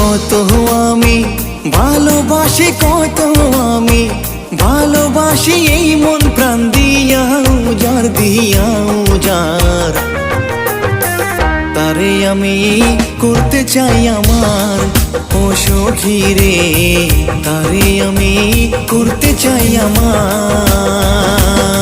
কত আমি ভালোবাসি, কত আমি ভালোবাসি, এই মন প্রাণ দিয়া উজাড় দিয়া উজাড়। তারে আমি করতে চাই আমার ও সখী রে, তারে আমি করতে চাই আমার।